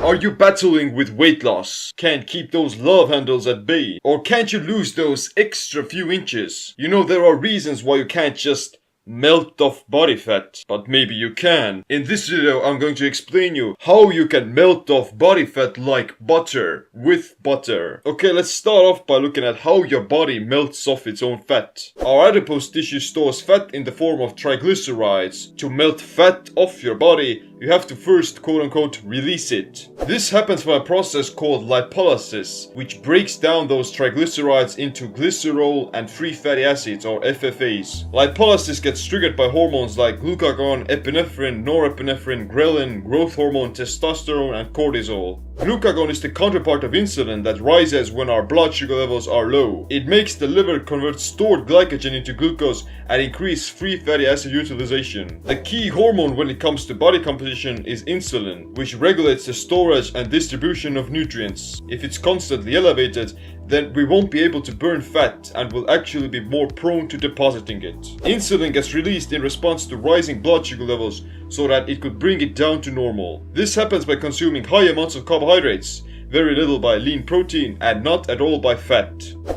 Are you battling with weight loss? Can't keep those love handles at bay? Or can't you lose those extra few inches? You know, there are reasons why you can't just melt off body fat, but maybe you can. In this video, I'm going to explain you how you can melt off body fat like butter, with butter. Okay, let's start off by looking at how your body melts off its own fat. Our adipose tissue stores fat in the form of triglycerides. To melt fat off your body, you have to first quote-unquote release it. This happens by a process called lipolysis, which breaks down those triglycerides into glycerol and free fatty acids, or FFAs. Lipolysis gets triggered by hormones like glucagon, epinephrine, norepinephrine, ghrelin, growth hormone, testosterone, and cortisol. Glucagon is the counterpart of insulin that rises when our blood sugar levels are low. It makes the liver convert stored glycogen into glucose and increase free fatty acid utilization. The key hormone when it comes to body composition is insulin, which regulates the storage and distribution of nutrients. If it's constantly elevated, then we won't be able to burn fat and will actually be more prone to depositing it. Insulin gets released in response to rising blood sugar levels so that it could bring it down to normal. This happens by consuming high amounts of carbohydrates, very little by lean protein, and not at all by fat.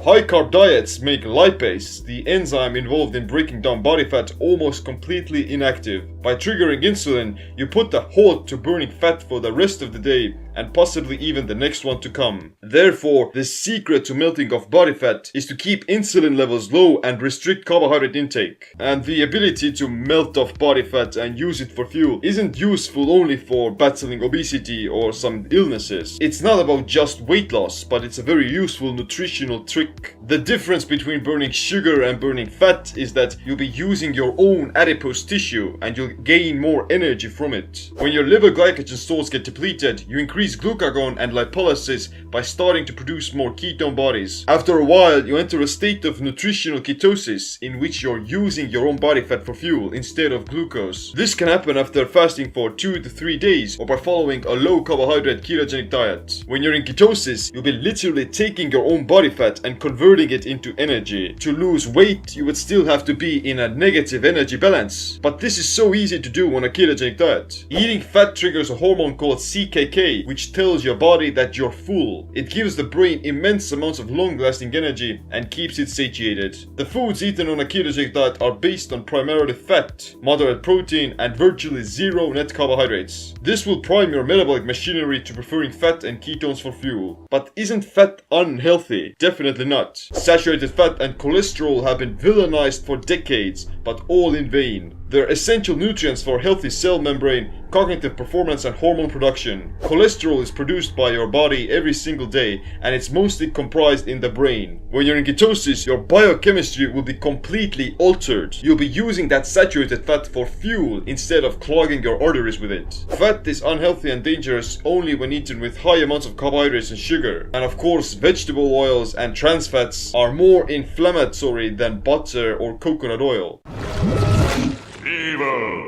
High carb diets make lipase, the enzyme involved in breaking down body fat, almost completely inactive. By triggering insulin, you put a halt to burning fat for the rest of the day and possibly even the next one to come. Therefore, the secret to melting off body fat is to keep insulin levels low and restrict carbohydrate intake. And the ability to melt off body fat and use it for fuel isn't useful only for battling obesity or some illnesses. It's not about just weight loss, but it's a very useful nutritional trick. The difference between burning sugar and burning fat is that you'll be using your own adipose tissue and you'll gain more energy from it. When your liver glycogen stores get depleted, you increase glucagon and lipolysis by starting to produce more ketone bodies. After a while, you enter a state of nutritional ketosis in which you're using your own body fat for fuel instead of glucose. This can happen after fasting for 2 to 3 days or by following a low carbohydrate ketogenic diet. When you're in ketosis, you'll be literally taking your own body fat and converting it into energy. To lose weight, you would still have to be in a negative energy balance. But this is so easy to do on a ketogenic diet. Eating fat triggers a hormone called CKK, which tells your body that you're full. It gives the brain immense amounts of long-lasting energy and keeps it satiated. The foods eaten on a ketogenic diet are based on primarily fat, moderate protein, and virtually zero net carbohydrates. This will prime your metabolic machinery to preferring fat and ketones for fuel. But isn't fat unhealthy? Definitely not. Saturated fat and cholesterol have been villainized for decades, but all in vain. They're essential nutrients for healthy cell membrane, cognitive performance, and hormone production. Cholesterol is produced by your body every single day, and it's mostly comprised in the brain. When you're in ketosis, your biochemistry will be completely altered. You'll be using that saturated fat for fuel instead of clogging your arteries with it. Fat is unhealthy and dangerous only when eaten with high amounts of carbohydrates and sugar. And of course, vegetable oils and trans fats are more inflammatory than butter or coconut oil.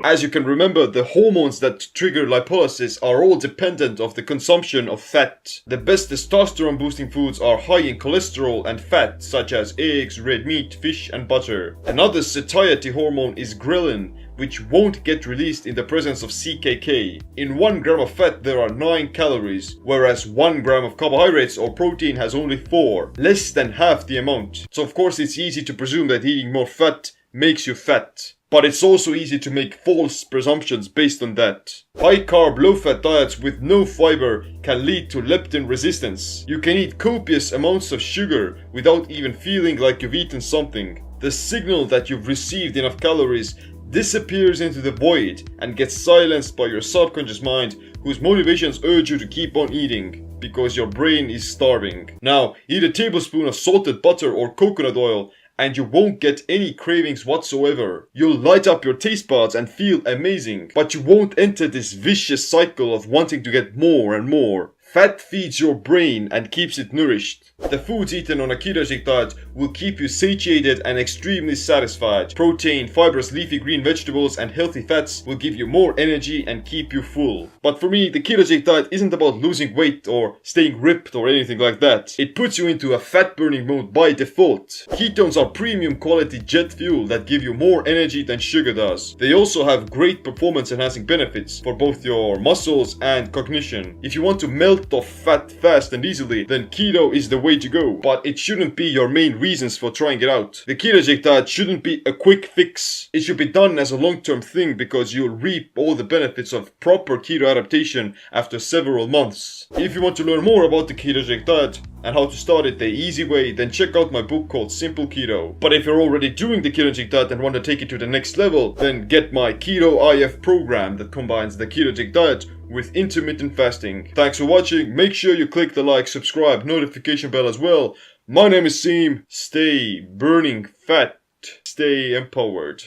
As you can remember, the hormones that trigger lipolysis are all dependent of the consumption of fat. The best testosterone boosting foods are high in cholesterol and fat, such as eggs, red meat, fish, and butter. Another satiety hormone is ghrelin, which won't get released in the presence of CKK. In 1 gram of fat there are 9 calories, whereas 1 gram of carbohydrates or protein has only 4, less than half the amount. So of course it's easy to presume that eating more fat makes you fat. But it's also easy to make false presumptions based on that. High carb, low fat diets with no fiber can lead to leptin resistance. You can eat copious amounts of sugar without even feeling like you've eaten something. The signal that you've received enough calories disappears into the void and gets silenced by your subconscious mind, whose motivations urge you to keep on eating because your brain is starving. Now, eat a tablespoon of salted butter or coconut oil and you won't get any cravings whatsoever. You'll light up your taste buds and feel amazing, but you won't enter this vicious cycle of wanting to get more and more. Fat feeds your brain and keeps it nourished. The foods eaten on a ketogenic diet will keep you satiated and extremely satisfied. Protein, fibrous leafy green vegetables, and healthy fats will give you more energy and keep you full. But for me, the ketogenic diet isn't about losing weight or staying ripped or anything like that. It puts you into a fat burning mode by default. Ketones are premium quality jet fuel that give you more energy than sugar does. They also have great performance enhancing benefits for both your muscles and cognition. If you want to melt off fat fast and easily, then keto is the way to go. But it shouldn't be your main reasons for trying it out. The ketogenic diet shouldn't be a quick fix. It should be done as a long-term thing because you'll reap all the benefits of proper keto adaptation after several months. If you want to learn more about the ketogenic diet and how to start it the easy way, then check out my book called Simple Keto. But if you're already doing the ketogenic diet and want to take it to the next level, then get my Keto IF program that combines the ketogenic diet with intermittent fasting. Thanks for watching. Make sure you click the like, subscribe, notification bell as well. My name is Seem. Stay burning fat. Stay empowered.